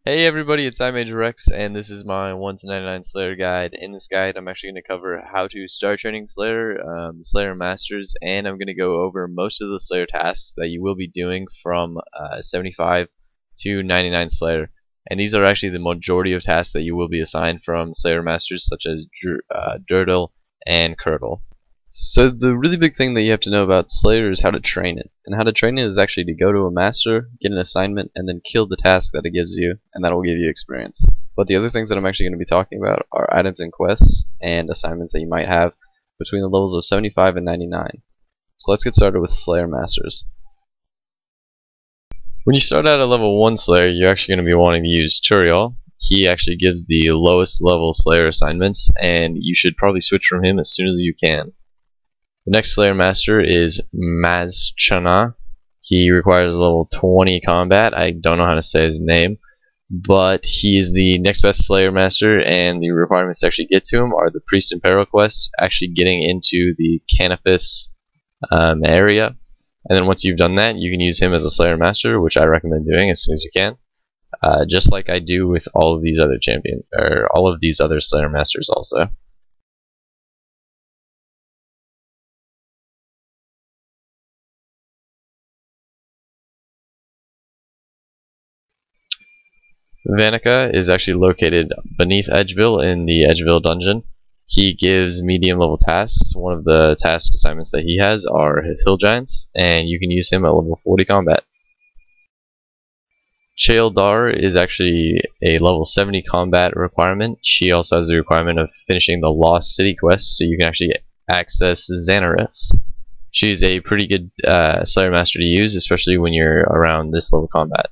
Hey everybody, it's iMage and this is my 1 to 99 Slayer guide. In this guide, I'm actually going to cover how to start training Slayer, Slayer Masters, and I'm going to go over most of the Slayer tasks that you will be doing from 75 to 99 Slayer. And these are actually the majority of tasks that you will be assigned from Slayer Masters, such as Duradel and Curdle. So the really big thing that you have to know about Slayer is how to train it. And how to train it is actually to go to a master, get an assignment, and then kill the task that it gives you, and that will give you experience. But the other things that I'm actually going to be talking about are items and quests, and assignments that you might have between the levels of 75 and 99. So let's get started with Slayer Masters. When you start out at level 1 Slayer, you're actually going to be wanting to use Nechryael. He actually gives the lowest level Slayer assignments, and you should probably switch from him as soon as you can. The next Slayer Master is Mazchna. He requires level 20 combat. I don't know how to say his name, but he is the next best Slayer Master, and the requirements to actually get to him are the Priest and Peril quest, actually getting into the Kalphites area, and then once you've done that, you can use him as a Slayer Master, which I recommend doing as soon as you can, just like I do with all of these other all of these other Slayer Masters also. Vanica is actually located beneath Edgeville in the Edgeville dungeon. He gives medium level tasks. One of the task assignments that he has are hill giants, and you can use him at level 40 combat. Chaeldar is actually a level 70 combat requirement. She also has the requirement of finishing the Lost City quest, so you can actually access Xanaris. She's a pretty good Slayer Master to use, especially when you're around this level combat.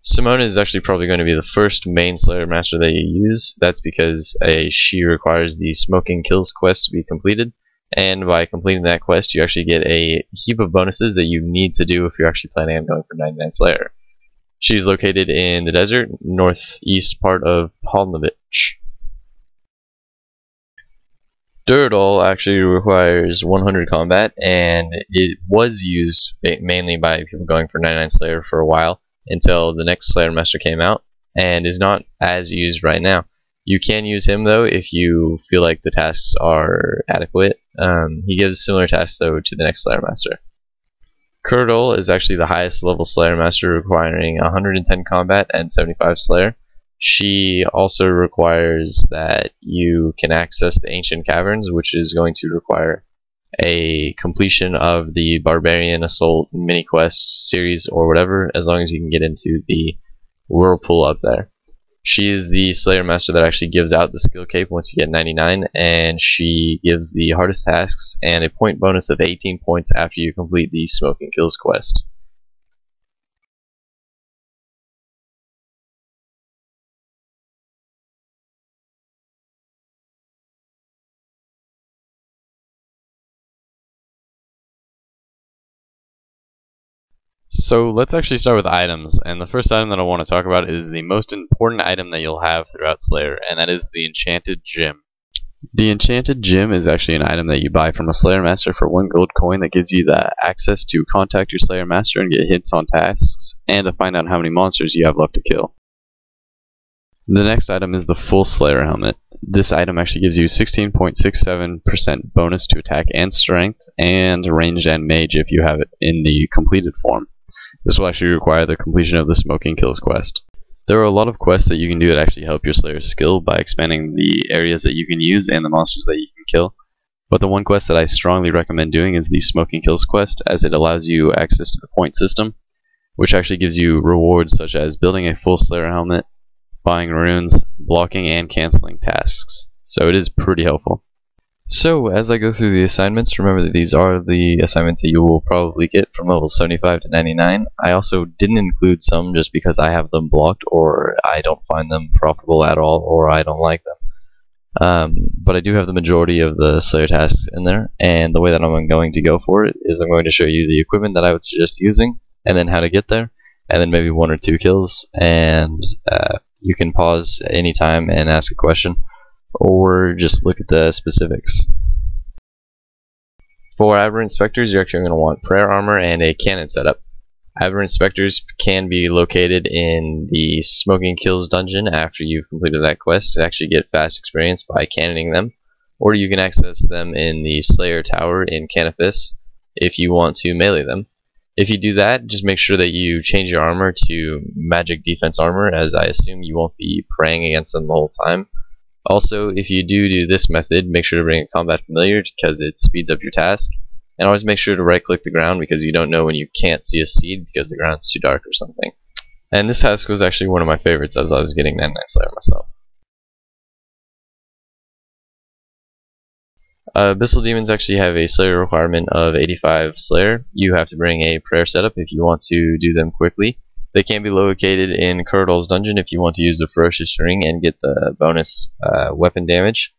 Simona is actually probably going to be the first main Slayer Master that you use. That's because she requires the Smoking Kills quest to be completed, and by completing that quest you actually get a heap of bonuses that you need to do if you're actually planning on going for 99 Slayer. She's located in the desert, northeast part of Palnovich. Duradel actually requires 100 combat, and it was used mainly by people going for 99 Slayer for a while, until the next Slayer Master came out, and is not as used right now. You can use him though if you feel like the tasks are adequate. He gives similar tasks though to the next Slayer Master. Curdle is actually the highest level Slayer Master, requiring 110 combat and 75 Slayer. She also requires that you can access the Ancient Caverns, which is going to require a completion of the Barbarian Assault mini quest series or whatever, as long as you can get into the whirlpool up there. She is the Slayer Master that actually gives out the skill cape once you get 99, and she gives the hardest tasks and a point bonus of 18 points after you complete the Smoking Kills quest. So let's actually start with items, and the first item that I want to talk about is the most important item that you'll have throughout Slayer, and that is the Enchanted Gem. The Enchanted Gem is actually an item that you buy from a Slayer Master for 1 gold coin that gives you the access to contact your Slayer Master and get hints on tasks, and to find out how many monsters you have left to kill. The next item is the Full Slayer Helmet. This item actually gives you 16.67% bonus to attack and strength, and range and mage if you have it in the completed form. This will actually require the completion of the Smoking Kills quest. There are a lot of quests that you can do that actually help your Slayer's skill by expanding the areas that you can use and the monsters that you can kill. But the one quest that I strongly recommend doing is the Smoking Kills quest, as it allows you access to the point system, which actually gives you rewards such as building a full Slayer helmet, buying runes, blocking and canceling tasks. So it is pretty helpful. So, as I go through the assignments, remember that these are the assignments that you will probably get from levels 75 to 99. I also didn't include some just because I have them blocked, or I don't find them profitable at all, or I don't like them. But I do have the majority of the Slayer tasks in there, and the way that I'm going to go for it is I'm going to show you the equipment that I would suggest using, and then how to get there, and then maybe 1 or 2 kills, and you can pause anytime and ask a question, or just look at the specifics. For Aberrant Spectres, you're actually going to want prayer armor and a cannon setup. Aberrant Spectres can be located in the Smoking Kills dungeon after you've completed that quest to actually get fast experience by cannoning them, or you can access them in the Slayer Tower in Canifis if you want to melee them. If you do that, just make sure that you change your armor to magic defense armor, as I assume you won't be praying against them the whole time. Also, if you do this method, make sure to bring a combat familiar because it speeds up your task. And always make sure to right click the ground because you don't know when you can't see a seed because the ground's too dark or something. And this task was actually one of my favorites as I was getting 99 Slayer myself. Abyssal Demons actually have a Slayer requirement of 85 Slayer. You have to bring a prayer setup if you want to do them quickly. They can be located in Duradel dungeon if you want to use the Ferocious Ring and get the bonus weapon damage.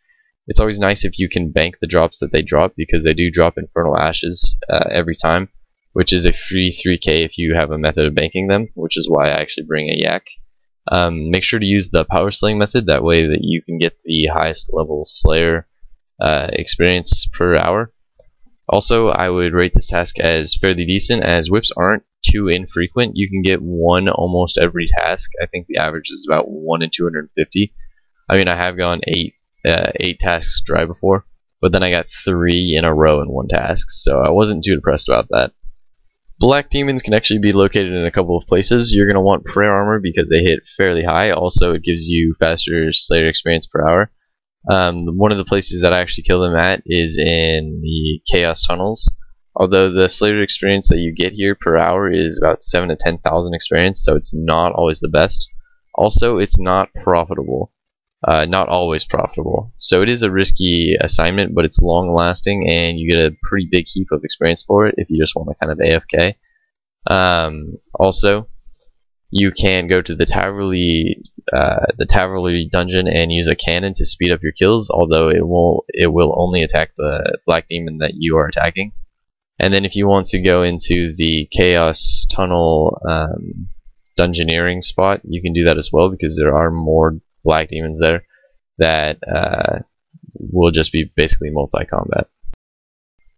It's always nice if you can bank the drops that they drop because they do drop Infernal Ashes every time, which is a free 3k if you have a method of banking them, which is why I actually bring a yak. Make sure to use the Power Slaying method, that way that you can get the highest level Slayer experience per hour. Also, I would rate this task as fairly decent, as whips aren't too infrequent. You can get one almost every task. I think the average is about 1 in 250. I mean, I have gone 8 tasks dry before, but then I got 3 in a row in one task, so I wasn't too depressed about that. Black Demons can actually be located in a couple of places. You're going to want prayer armor because they hit fairly high. Also, it gives you faster Slayer experience per hour. One of the places that I actually kill them at is in the Chaos Tunnels. Although the Slayer experience that you get here per hour is about 7 to 10,000 experience, so it's not always the best. Also, it's not profitable. Not always profitable. So it is a risky assignment, but it's long lasting and you get a pretty big heap of experience for it if you just want to kind of AFK. Also, you can go to the Taverly dungeon and use a cannon to speed up your kills, although it will only attack the black demon that you are attacking. And then if you want to go into the Chaos Tunnel dungeoneering spot, you can do that as well because there are more black demons there that will just be basically multi-combat.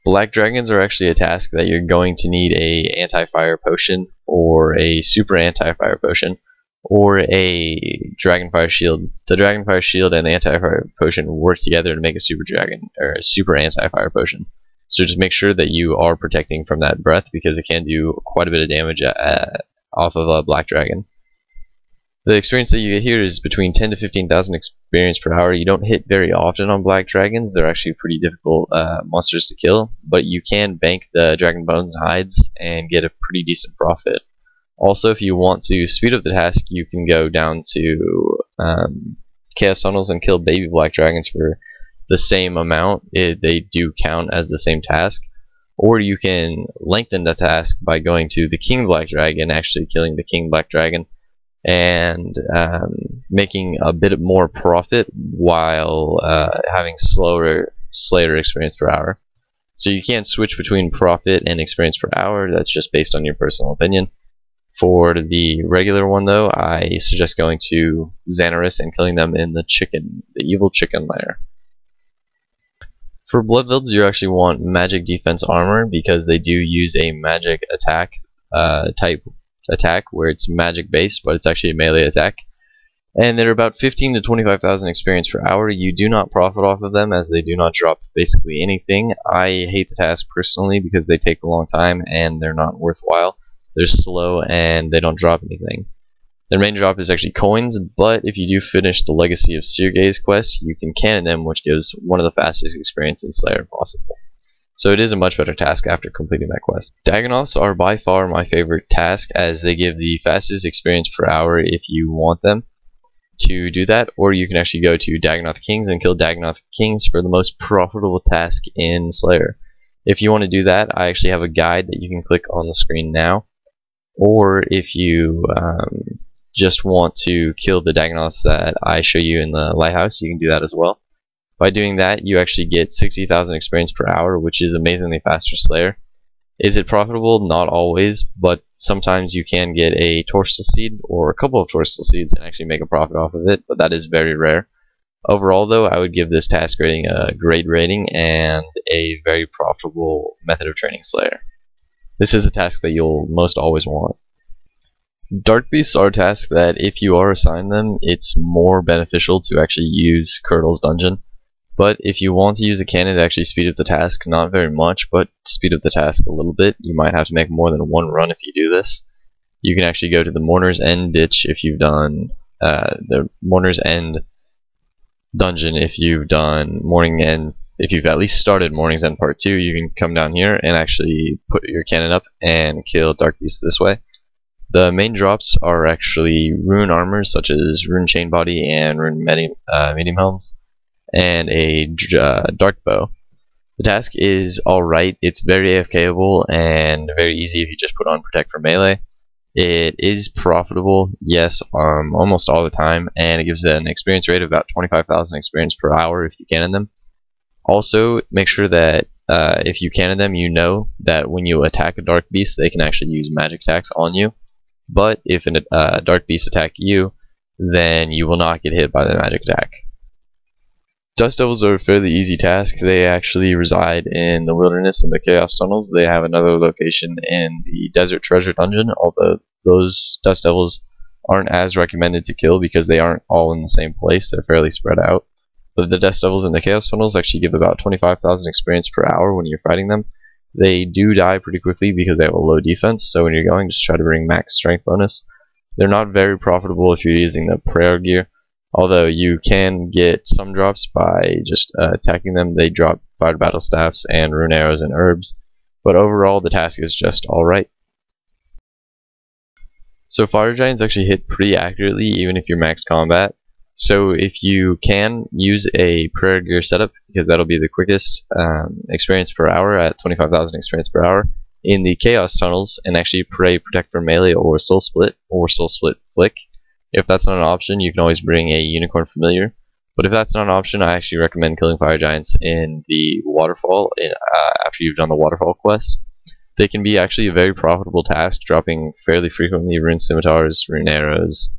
Black dragons are actually a task that you're going to need a anti-fire potion or a super anti-fire potion or a dragonfire shield. The dragonfire shield and the anti-fire potion work together to make a super dragon or a super anti-fire potion. So just make sure that you are protecting from that breath because it can do quite a bit of damage off of a black dragon. The experience that you get here is between 10 to 15,000 experience per hour. You don't hit very often on black dragons. They're actually pretty difficult monsters to kill, but you can bank the dragon bones and hides and get a pretty decent profit. Also, if you want to speed up the task, you can go down to Chaos Tunnels and kill baby black dragons for the same amount. They do count as the same task. Or you can lengthen the task by going to the King Black Dragon, actually killing the King Black Dragon, and making a bit more profit while having slower Slayer experience per hour. So you can't switch between profit and experience per hour. That's just based on your personal opinion. For the regular one, though, I suggest going to Xanaris and killing them in the evil chicken lair. For Bloodvelds, you actually want magic defense armor because they do use a magic attack type attack where it's magic based, but it's actually a melee attack. And they're about 15 to 25,000 experience per hour. You do not profit off of them as they do not drop basically anything. I hate the task personally because they take a long time and they're not worthwhile. They're slow and they don't drop anything. Their main drop is actually coins, but if you do finish the Legacy of Sirge's quest, you can cannon them, which gives one of the fastest experience in Slayer possible. So it is a much better task after completing that quest. Dagannoths are by far my favorite task as they give the fastest experience per hour if you want them to do that, or you can actually go to Dagannoth Kings and kill Dagannoth Kings for the most profitable task in Slayer. If you want to do that, I actually have a guide that you can click on the screen now, or if you just want to kill the Dagannoths that I show you in the lighthouse, you can do that as well. By doing that, you actually get 60,000 experience per hour, which is amazingly fast for Slayer. Is it profitable? Not always, but sometimes you can get a Torstal Seed or a couple of Torstal Seeds and actually make a profit off of it, but that is very rare. Overall, though, I would give this task rating a grade rating and a very profitable method of training Slayer. this is a task that you'll most always want. Dark Beasts are a task that if you are assigned them, it's more beneficial to actually use Curdle's Dungeon. But if you want to use a cannon to actually speed up the task, not very much, but speed up the task a little bit, you might have to make more than one run if you do this. You can actually go to the Mourner's End ditch if you've done the Mourner's End dungeon. If you've done Morning End, if you've at least started Morning's End Part 2, you can come down here and actually put your cannon up and kill Dark Beasts this way. The main drops are actually rune armors such as rune chain body and rune medium helms, and a dark bow. The task is alright. It's very AFKable and very easy if you just put on protect for melee. It is profitable, yes, almost all the time, and it gives an experience rate of about 25,000 experience per hour if you cannon them. Also, make sure that if you cannon them, you know that when you attack a dark beast, they can actually use magic attacks on you. But if a dark beast attack you, then you will not get hit by the magic attack. Dust Devils are a fairly easy task. They actually reside in the wilderness and the chaos tunnels. They have another location in the desert treasure dungeon, although those Dust Devils aren't as recommended to kill because they aren't all in the same place. They're fairly spread out. But the Dust Devils in the chaos tunnels actually give about 25,000 experience per hour when you're fighting them. They do die pretty quickly because they have a low defense, so when you're going, just try to bring max strength bonus. They're not very profitable if you're using the prayer gear, although you can get some drops by just attacking them. They drop fire battle staffs and rune arrows and herbs, but overall the task is just alright. So fire giants actually hit pretty accurately even if you're max combat. So if you can, use a prayer gear setup because that'll be the quickest experience per hour at 25,000 experience per hour in the chaos tunnels, and actually pray protect for melee or soul split flick. If that's not an option, you can always bring a unicorn familiar. But if that's not an option, I actually recommend killing fire giants in the waterfall after you've done the waterfall quest. They can be actually a very profitable task, dropping fairly frequently rune scimitars, rune arrows,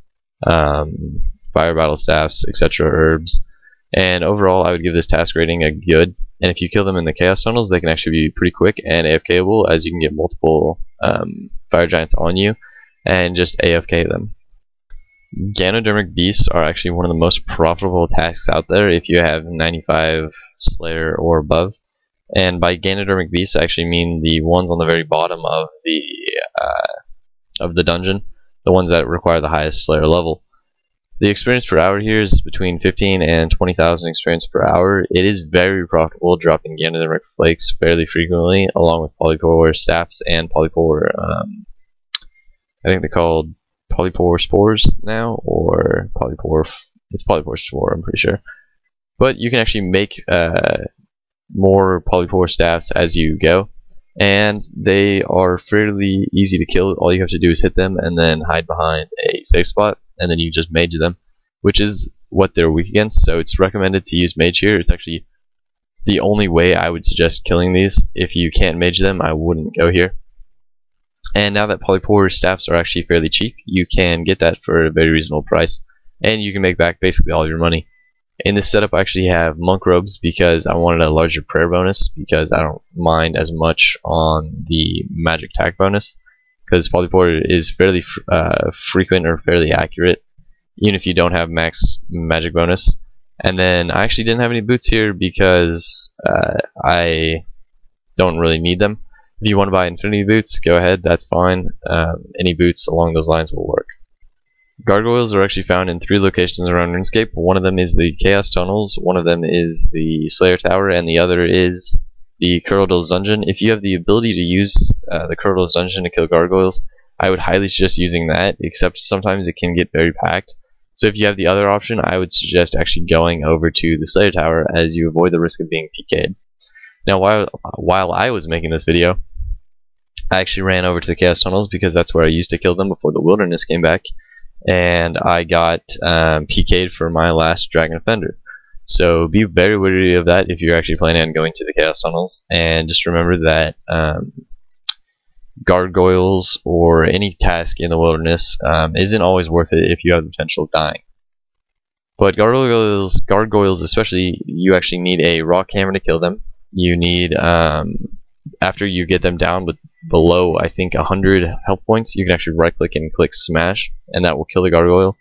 fire battle staffs, etc. herbs. And overall, I would give this task rating a good. And if you kill them in the chaos tunnels, they can actually be pretty quick and AFKable, as you can get multiple fire giants on you and just AFK them. Ganodermic Beasts are actually one of the most profitable tasks out there if you have 95 Slayer or above. And by Ganodermic Beasts, I actually mean the ones on the very bottom of the dungeon, the ones that require the highest Slayer level. The experience per hour here is between 15 and 20,000 experience per hour. It is very profitable, dropping Ganodermic flakes fairly frequently, along with polypore staffs and polypore. I think they're called polypore spores now, or polypore. It's polypore spore, I'm pretty sure. But you can actually make more polypore staffs as you go, and they are fairly easy to kill. All you have to do is hit them and then hide behind a safe spot, and then you just mage them, which is what they're weak against. So it's recommended to use mage here. It's actually the only way I would suggest killing these. If you can't mage them, I wouldn't go here. And now that polypore staffs are actually fairly cheap, you can get that for a very reasonable price, and you can make back basically all your money. In this setup, I actually have monk robes because I wanted a larger prayer bonus, because I don't mind as much on the magic attack bonus, because polypore is fairly frequent or fairly accurate, even if you don't have max magic bonus. And then I actually didn't have any boots here because I don't really need them. If you want to buy infinity boots, go ahead, that's fine. Any boots along those lines will work. Gargoyles are actually found in 3 locations around Runescape. One of them is the Chaos Tunnels, one of them is the Slayer Tower, and the other is the Curdle's Dungeon. If you have the ability to use the Curdle's Dungeon to kill Gargoyles, I would highly suggest using that, except sometimes it can get very packed. So if you have the other option, I would suggest actually going over to the Slayer Tower, as you avoid the risk of being PK'd. Now, while I was making this video, I actually ran over to the Chaos Tunnels because that's where I used to kill them before the wilderness came back, and I got PK'd for my last Dragon Offender. So be very wary of that if you're actually planning on going to the Chaos Tunnels, and just remember that Gargoyles or any task in the wilderness isn't always worth it if you have the potential of dying. But Gargoyles especially, you actually need a rock hammer to kill them. You need, after you get them down with below, I think, 100 health points, you can actually right click and click smash, and that will kill the gargoyle.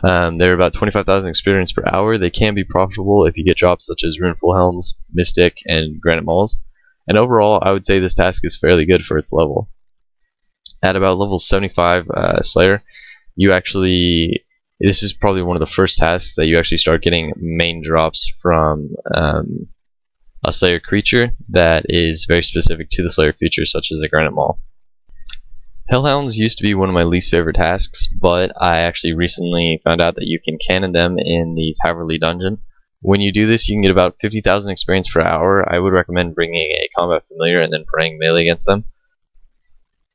They're about 25,000 experience per hour. They can be profitable if you get drops such as Runeful Helms, Mystic, and Granite Mauls. And overall, I would say this task is fairly good for its level. At about level 75 Slayer, this is probably one of the first tasks that you actually start getting main drops from a Slayer creature that is very specific to the Slayer creature, such as a Granite Maul. Hellhounds used to be one of my least favorite tasks, but I actually recently found out that you can cannon them in the Taverley dungeon. When you do this, you can get about 50,000 experience per hour. I would recommend bringing a combat familiar and then praying melee against them.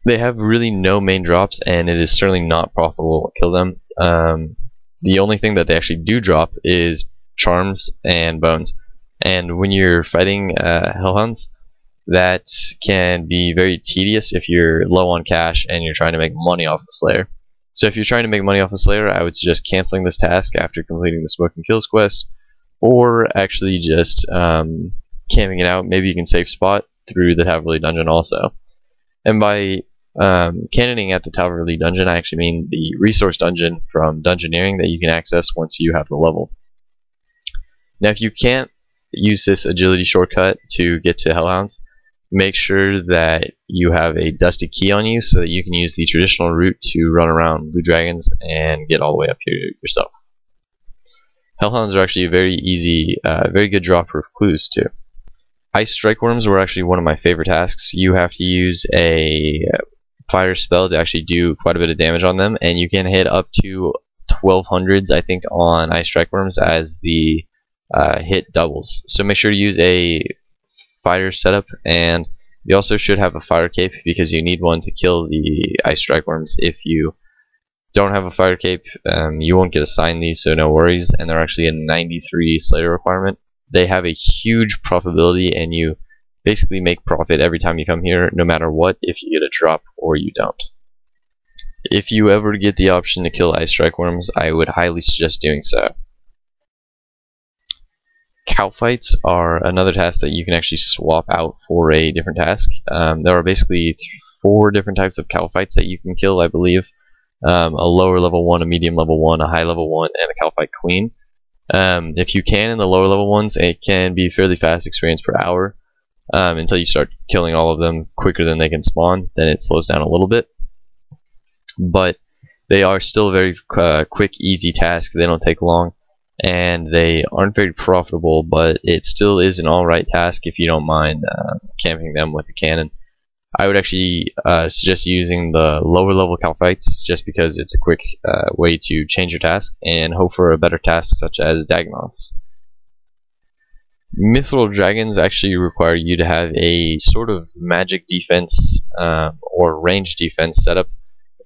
They have really no main drops, and it is certainly not profitable to kill them. The only thing that they actually do drop is charms and bones. And when you're fighting Hellhounds, that can be very tedious if you're low on cash and you're trying to make money off of Slayer. So if you're trying to make money off of Slayer, I would suggest canceling this task after completing the Smoke and Kills quest, or actually just camping it out. Maybe you can safe spot through the Taverley dungeon also. And by cannoning at the Taverley dungeon, I actually mean the resource dungeon from Dungeoneering that you can access once you have the level. Now, if you can't use this agility shortcut to get to Hellhounds, make sure that you have a Dusty Key on you so that you can use the traditional route to run around Blue Dragons and get all the way up here yourself. Hellhounds are actually a very easy, very good draw-proof clues too. Ice Strike Worms were actually one of my favorite tasks. You have to use a fire spell to actually do quite a bit of damage on them, and you can hit up to 1200s, I think, on Ice Strike Worms as the hit doubles. So make sure to use a fire setup, and you also should have a fire cape because you need one to kill the Ice Strike Worms. If you don't have a fire cape, you won't get assigned these, so no worries. And they're actually a 93 Slayer requirement. They have a huge profitability, and you basically make profit every time you come here, no matter what, if you get a drop or you don't. If you ever get the option to kill Ice Strike Worms, I would highly suggest doing so. Kalphites are another task that you can actually swap out for a different task. There are basically 4 different types of Kalphites that you can kill, I believe. A lower level 1, a medium level 1, a high level 1, and a Kalphite Queen. If you can in the lower level ones, it can be fairly fast experience per hour until you start killing all of them quicker than they can spawn. Then it slows down a little bit. But they are still a very quick, easy task. They don't take long. And they aren't very profitable, but it still is an alright task if you don't mind camping them with a cannon. I would actually suggest using the lower level Kalphites just because it's a quick way to change your task and hope for a better task such as Dagannoths. Mithril Dragons actually require you to have a sort of magic defense or range defense setup.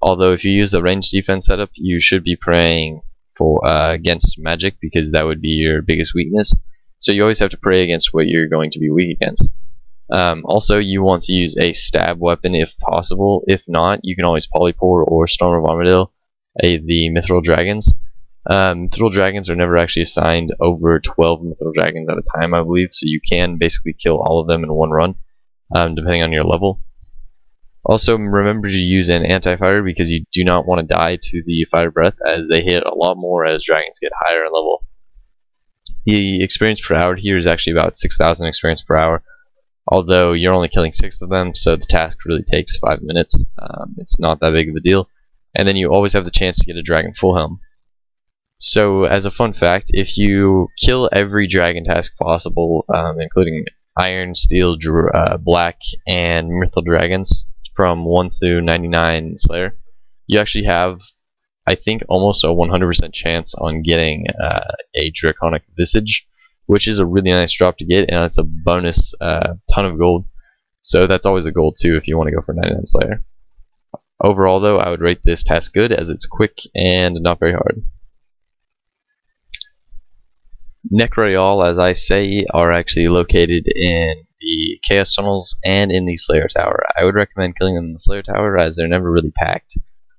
Although if you use the range defense setup, you should be praying for against magic because that would be your biggest weakness. So you always have to pray against what you're going to be weak against. Also, you want to use a stab weapon if possible. If not, you can always Polypore or Storm of Armadillo the Mithril Dragons. Mithril Dragons are never actually assigned over 12 Mithril Dragons at a time, I believe, so you can basically kill all of them in one run, depending on your level. Also, remember to use an anti-fire because you do not want to die to the fire breath, as they hit a lot more as dragons get higher in level. The experience per hour here is actually about 6,000 experience per hour, although you're only killing 6 of them, so the task really takes 5 minutes. It's not that big of a deal. And then you always have the chance to get a dragon full helm. So, as a fun fact, if you kill every dragon task possible, including Iron, Steel, Black, and Mithril Dragons, from 1 to 99 Slayer, you actually have, I think, almost a 100% chance on getting a Draconic Visage, which is a really nice drop to get, and it's a bonus ton of gold. So that's always a goal too if you want to go for 99 Slayer. Overall though, I would rate this task good as it's quick and not very hard. Nechryael, as I say, are actually located in the Chaos Tunnels and in the Slayer Tower. I would recommend killing them in the Slayer Tower as they're never really packed.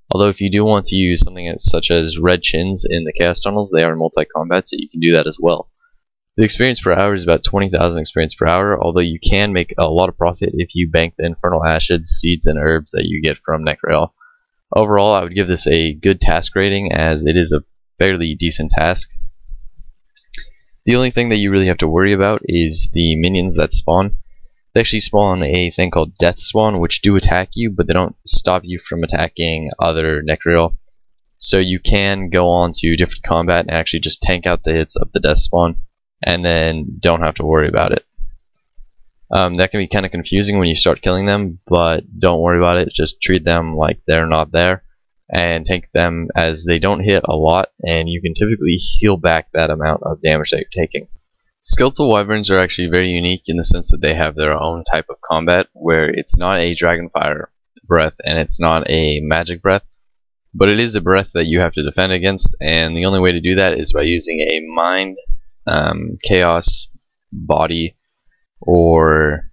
Although if you do want to use something such as Red Chins in the Chaos Tunnels, they are multi-combat, so you can do that as well. The experience per hour is about 20,000 experience per hour, although you can make a lot of profit if you bank the infernal ashes, seeds, and herbs that you get from Nechryael. Overall, I would give this a good task rating, as it is a fairly decent task. The only thing that you really have to worry about is the minions that spawn. They actually spawn a thing called Death Spawn, which do attack you, but they don't stop you from attacking other Nechryael. So you can go on to different combat and actually just tank out the hits of the Death Spawn, and then don't have to worry about it. That can be kind of confusing when you start killing them, but don't worry about it. Just treat them like they're not there, and tank them, as they don't hit a lot, and you can typically heal back that amount of damage that you're taking. Skeletal Wyverns are actually very unique in the sense that they have their own type of combat, where it's not a Dragonfire breath and it's not a magic breath, but it is a breath that you have to defend against, and the only way to do that is by using a Mind, Chaos, Body, or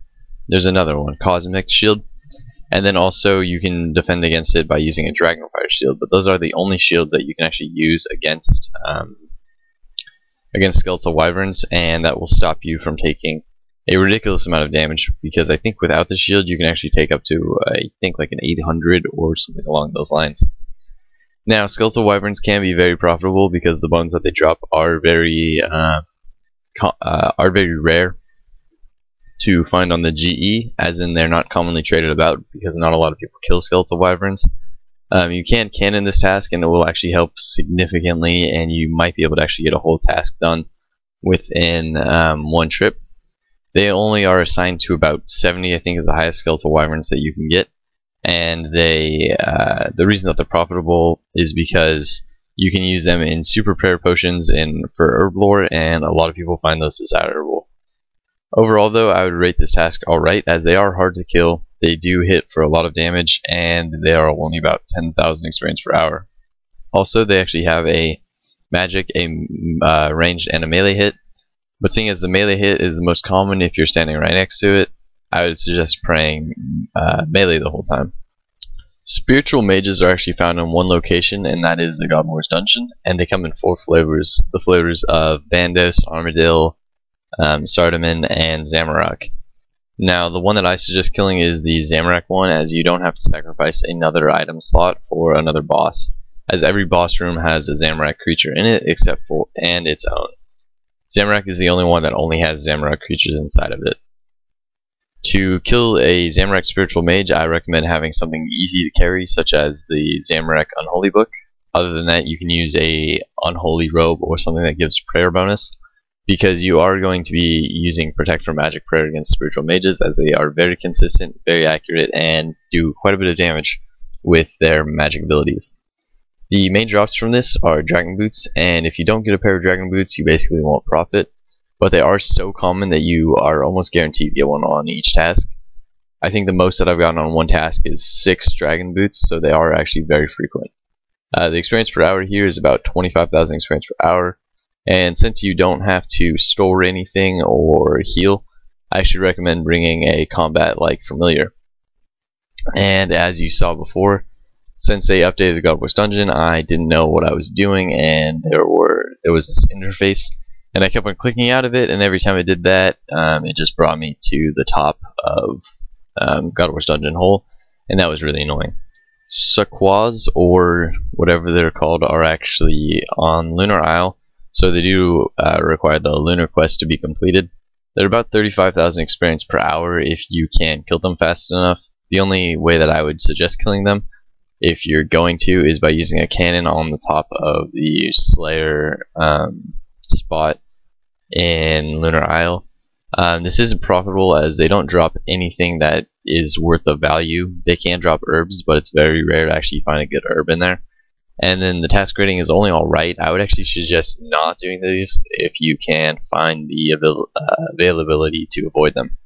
there's another one, Cosmic Shield, and then also you can defend against it by using a Dragonfire Shield, but those are the only shields that you can actually use against Skeletal Wyverns, and that will stop you from taking a ridiculous amount of damage, because I think without the shield you can actually take up to, I think, like an 800 or something along those lines. Now, Skeletal Wyverns can be very profitable because the bones that they drop are very rare to find on the GE, as in they're not commonly traded about because not a lot of people kill Skeletal Wyverns. You can cannon this task, and it will actually help significantly, and you might be able to actually get a whole task done within one trip. They only are assigned to about 70, I think, is the highest Skeletal Wyverns that you can get, and they the reason that they're profitable is because you can use them in super prayer potions for herb lore, and a lot of people find those desirable. Overall, though, I would rate this task alright, as they are hard to kill. They do hit for a lot of damage, and they are only about 10,000 experience per hour. Also, they actually have a magic, a ranged, and a melee hit. But seeing as the melee hit is the most common if you're standing right next to it, I would suggest praying melee the whole time. Spiritual mages are actually found in one location, and that is the God Wars dungeon, and they come in 4 flavors. The flavors of Bandos, Armadil, Sardaman, and Zamorak. Now, the one that I suggest killing is the Zamorak one, as you don't have to sacrifice another item slot for another boss, as every boss room has a Zamorak creature in it and its own. Zamorak is the only one that only has Zamorak creatures inside of it. To kill a Zamorak spiritual mage, I recommend having something easy to carry, such as the Zamorak Unholy Book. Other than that, you can use a Unholy Robe or something that gives prayer bonus, because you are going to be using Protect from Magic Prayer against spiritual mages, as they are very consistent, very accurate, and do quite a bit of damage with their magic abilities. The main drops from this are Dragon Boots, and if you don't get a pair of Dragon Boots, you basically won't profit, but they are so common that you are almost guaranteed to get one on each task. I think the most that I've gotten on one task is 6 Dragon Boots, so they are actually very frequent. The experience per hour here is about 25,000 experience per hour. And since you don't have to store anything or heal, I should recommend bringing a combat-like familiar. And as you saw before, since they updated the God Wars dungeon, I didn't know what I was doing, and there was this interface, and I kept on clicking out of it, and every time I did that, it just brought me to the top of God Wars dungeon hole, and that was really annoying. Sequoias, or whatever they're called, are actually on Lunar Isle. So they do require the Lunar Quest to be completed. They're about 35,000 experience per hour if you can kill them fast enough. The only way that I would suggest killing them, if you're going to, is by using a cannon on the top of the Slayer spot in Lunar Isle. This isn't profitable, as they don't drop anything that is worth of value. They can drop herbs, but it's very rare to actually find a good herb in there. And then the task rating is only alright. I would actually suggest not doing these if you can find the availability to avoid them.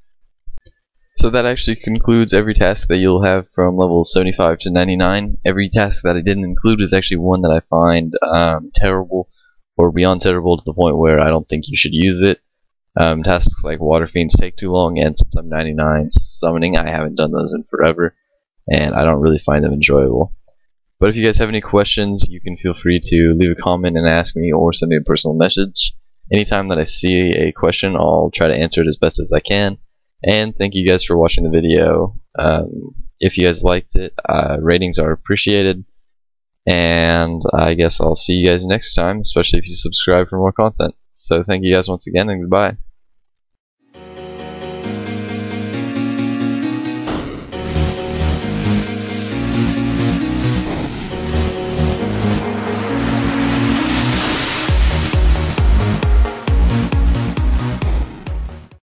So that actually concludes every task that you'll have from level 75 to 99. Every task that I didn't include is actually one that I find terrible, or beyond terrible to the point where I don't think you should use it. Tasks like Water Fiends take too long, and since I'm 99 summoning, I haven't done those in forever, and I don't really find them enjoyable. But if you guys have any questions, you can feel free to leave a comment and ask me, or send me a personal message. Anytime that I see a question, I'll try to answer it as best as I can. And thank you guys for watching the video. If you guys liked it, ratings are appreciated. And I guess I'll see you guys next time, especially if you subscribe for more content. So thank you guys once again, and goodbye.